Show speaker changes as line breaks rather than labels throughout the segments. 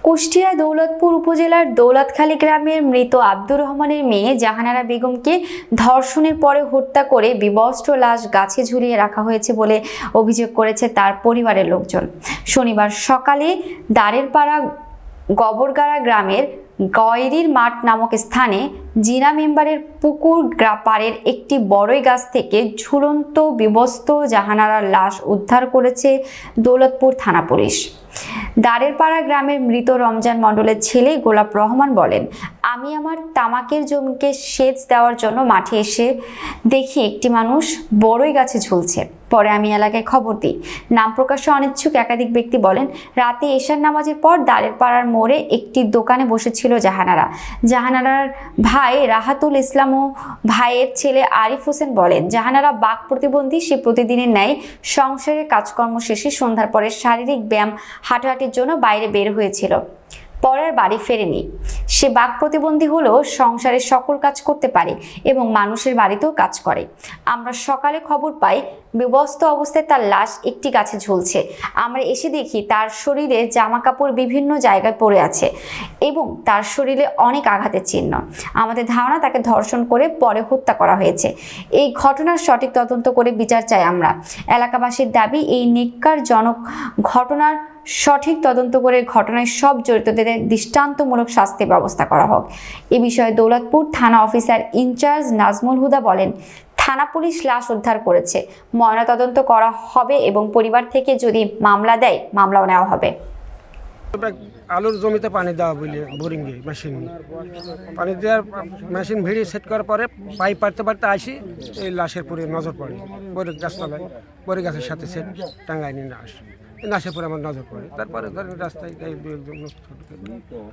কুষ্টিয়া দৌলতপুর উপজেলার দৌলতখালী গ্রামের মৃত আব্দুর রহমানের মেয়ে জাহানারা বেগমকে ধর্ষণের পরে হত্যা করে বিবস্ত্র লাশ গাছে ঝুলিয়ে রাখা হয়েছে বলে অভিযোগ করেছে তার পরিবারের লোকজন। শনিবার সকালে দাঁড়েরপাড়া গবরগাড়া গ্রামের গয়রির মাঠ নামক স্থানে জিনা মেম্বারের পুকুর পাড়ের একটি বড়ই গাছ থেকে ঝুলন্ত বিবস্ত্র জাহানারার লাশ উদ্ধার করেছে দৌলতপুর থানা পুলিশ। দাঁড়েরপাড়া গ্রামের মৃত রমজান মণ্ডলের ছেলে গোলাপ রহমান বলেন, আমি আমার তামাকের জমিকে সেচ দেওয়ার জন্য মাঠে এসে দেখি একটি মানুষ বড়ই গাছে ঝুলছে। পরে আমি এলাকায় খবর দিই। নাম প্রকাশে অনিচ্ছুক একাধিক ব্যক্তি বলেন, রাতে এশার নামাজের পর দাঁড়েরপাড়ার মোড়ে একটি দোকানে বসেছিল জাহানারা। জাহানারার ভাই রাহাতুল ইসলাম ও ভাইয়ের ছেলে আরিফ হোসেন বলেন, জাহানারা বাক প্রতিবন্ধী। সে প্রতিদিনের ন্যায় সংসারের কাজকর্ম শেষে সন্ধ্যার পরে শারীরিক ব্যায়াম হাঁটাহাঁটির জন্য বাইরে বের হয়েছিল, পরে আর বাড়ি ফেরেনি। সে বাক প্রতিবন্ধী হলেও সংসারের সকল কাজ করতে পারে এবং মানুষের বাড়িতেও কাজ করে। আমরা সকালে খবর পাই বিবস্ত্র অবস্থায় তার লাশ একটি গাছে ঝুলছে। আমরা এসে দেখি তার শরীরে জামা কাপড় বিভিন্ন জায়গায় পড়ে আছে এবং তার শরীরে অনেক আঘাতের চিহ্ন। আমাদের ধারণা তাকে ধর্ষণ করে পরে হত্যা করা হয়েছে। এই ঘটনার সঠিক তদন্ত করে বিচার চাই আমরা। এলাকাবাসীর দাবি, এই নিকারজনক ঘটনার সঠিক তদন্ত করে ঘটনায় সব জড়িতদের দৃষ্টান্তমূলক শাস্তির ব্যবস্থা করা হোক। এ বিষয়ে দৌলতপুর থানা অফিসার ইনচার্জ নাজমুল হুদা বলেন, থানা পুলিশ লাশ উদ্ধার করেছে, ময়নাতদন্ত করা হবে এবং পরিবার থেকে যদি মামলা দেয় মামলাও নেওয়া হবে।
আলুর জমিতে পানি দেওয়া বলে বোরিংয়ে মেশিন পানি দেওয়ার মেশিন ভিড়ি সেট করার পরে পাইপ পারতে পারতে আসি এই লাশের পরে নজর পড়ে বড়ি গাছতলায়, বড়ি গাছের সাথে সেট টাঙ্গায় নিয়ে আসে। নাশের পরে আমার নজর পড়ে, তারপরে ধরেন রাস্তায়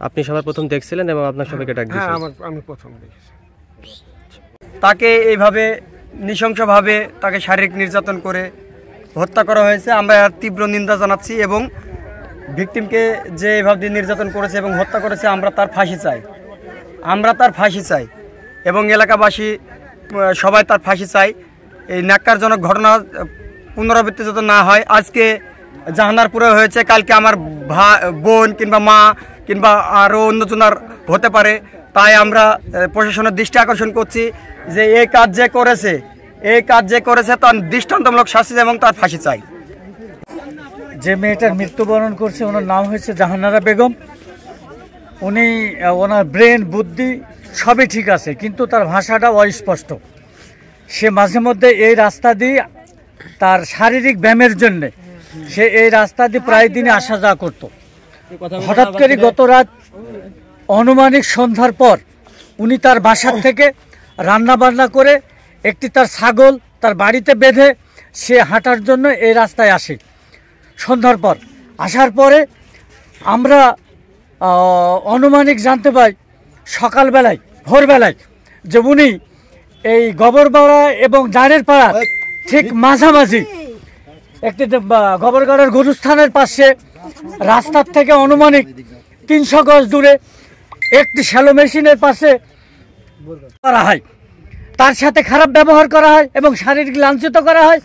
আপনি সবার প্রথম দেখছিলেন এবং আপনার সবাইকে ডাক দিয়েছেন?
হ্যাঁ, আমি প্রথম দেখেছি।
তাকে এইভাবে নৃশংসভাবে তাকে শারীরিক নির্যাতন করে হত্যা করা হয়েছে। আমরা তীব্র নিন্দা জানাচ্ছি এবং ভিকটিমকে যে এভাবে নির্যাতন করেছে এবং হত্যা করেছে আমরা তার ফাঁসি চাই এবং এলাকাবাসী সবাই তার ফাঁসি চাই। এই ন্যাক্কারজনক ঘটনা পুনরাবৃত্তি যাতে না হয়। আজকে জাহানারপুরে হয়েছে, কালকে আমার বোন কিংবা মা কিংবা আরও অন্যজনার হতে পারে। তাই আমরা প্রশাসনের দৃষ্টি আকর্ষণ করছি যে এই কাজ যে করেছে তার দৃষ্টান্তমূলক শাস্তি এবং তার ফাঁসি চাই।
যে মেয়েটার মৃত্যুবরণ করছে ওনার নাম হয়েছে জাহানারা বেগম। ওনার ব্রেন বুদ্ধি সবই ঠিক আছে, কিন্তু তার ভাষাটা অস্পষ্ট। সে মাঝে মধ্যে এই রাস্তা দিয়ে তার শারীরিক ব্যায়ামের জন্যে সে এই রাস্তা দিয়ে প্রায় দিনে আসা যাওয়া করত। হঠাৎ করে গত রাত আনুমানিক সন্ধ্যার পর উনি তার বাসার থেকে রান্না বান্না করে একটি তার ছাগল তার বাড়িতে বেঁধে সে হাঁটার জন্য এই রাস্তায় আসে। সন্ধ্যার পর আসার পরে আমরা আনুমানিক জানতে পাই সকালবেলায় ভোরবেলায় যে উনি এই গবরপাড়া এবং দাঁড়েরপাড়া ঠিক মাঝামাঝি একটি গবরগাড়ার গরুস্থানের পাশে রাস্তার থেকে আনুমানিক 300 গজ দূরে একটি শ্যালো মেশিনের পাশে করা হয়। তার সাথে খারাপ ব্যবহার করা হয় এবং শারীরিক লাঞ্ছিত করা হয়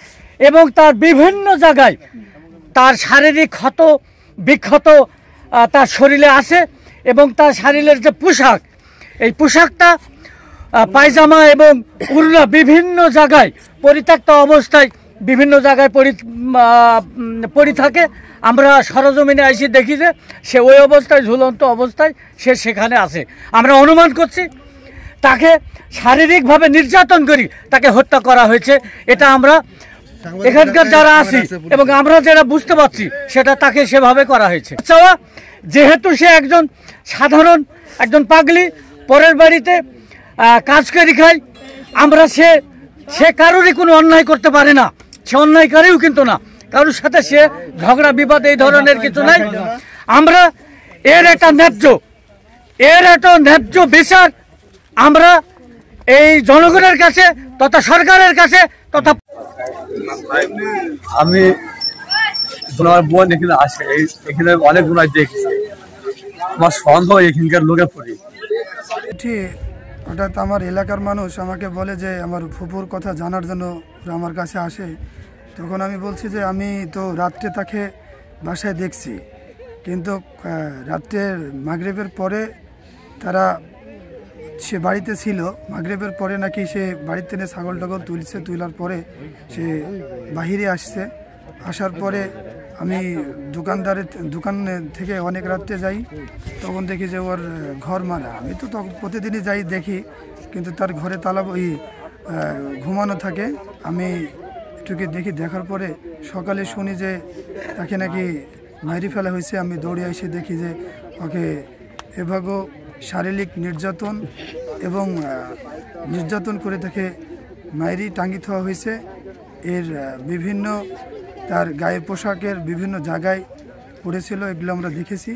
এবং তার বিভিন্ন জায়গায় তার শারীরিক ক্ষত বিক্ষত তার শরীরে আসে এবং তার শরীরের যে পোশাক, এই পোশাকটা পায়জামা এবং উড়না বিভিন্ন জায়গায় পরিত্যক্ত অবস্থায় বিভিন্ন জায়গায় পড়ে থাকে। আমরা সরজমিনে এসে দেখি যে সে ওই অবস্থায় ঝুলন্ত অবস্থায় সে সেখানে আছে। আমরা অনুমান করছি তাকে শারীরিকভাবে নির্যাতন করি তাকে হত্যা করা হয়েছে। এটা আমরা এখানকার যারা আছি এবং আমরা যারা বুঝতে পারছি সেটা তাকে সেভাবে করা হয়েছে। যেহেতু সে একজন সাধারণ একজন পাগলি, পরের বাড়িতে কাজ করে খায়, আমরা সে কারোরই কোনো অন্যায় করতে পারে না, সে অন্যায়কারীও কিন্তু না, কারোর সাথে সে ঝগড়া বিবাদ এই ধরনের কিছু নাই। আমরা এর একটা ন্যায্য বিচার আমরা এই জনগণের কাছে তথা সরকারের কাছে তথা
আমি আমার বোন এখানে আসে, এখানে অনেক গুণায় দেখছি, আমার সন্দেহ এখানকার লোকের প্রতি।
হঠাৎ আমার এলাকার মানুষ আমাকে বলে যে আমার ফুপুর কথা জানার জন্য আমার কাছে আসে। তখন আমি বলছি যে আমি তো রাত্রে তাকে বাসায় দেখছি, কিন্তু রাত্রে মাগরিবের পরে তারা সে বাড়িতে ছিল, মাগরিবের পরে নাকি সে বাড়ির থেকে ছাগল টাগল তুলছে, তোলার পরে সে বাহিরে আসছে। আসার পরে আমি দোকান থেকে অনেক রাত্রে যাই, তখন দেখি যে ওর ঘর মারা। আমি তো তখন প্রতিদিনই যাই দেখি, কিন্তু তার ঘরে তালা ঘুমানো থাকে। আমি একটুকে দেখি, দেখার পরে সকালে শুনি যে তাকে নাকি মারি ফেলা হয়েছে। আমি দৌড়ে এসে দেখি যে ওকে এভাবে শারীরিক নির্যাতন এবং নির্যাতন করে তাকে মায়েরই টাঙ্গি দেওয়া হয়েছে। এর বিভিন্ন তার গায়ে পোশাকের বিভিন্ন জায়গায় পড়েছিল, এগুলো আমরা দেখেছি।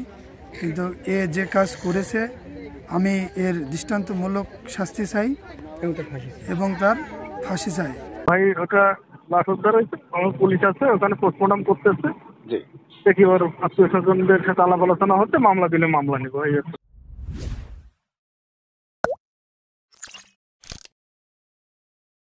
কিন্তু এ যে কাজ করেছে, আমি এর দৃষ্টান্তমূলক শাস্তি চাই এবং তার ফাঁসি চাই।
ভাই ওটা লাশ উদ্ধার হয়েছে, আমার পুলিশ আছে ওখানে পোস্টমর্টম করতেছে। দেখি ওর আত্মীয় স্বজনদের সাথে আলাপ আলোচনা হচ্ছে, মামলা দিলে মামলা নিব। এই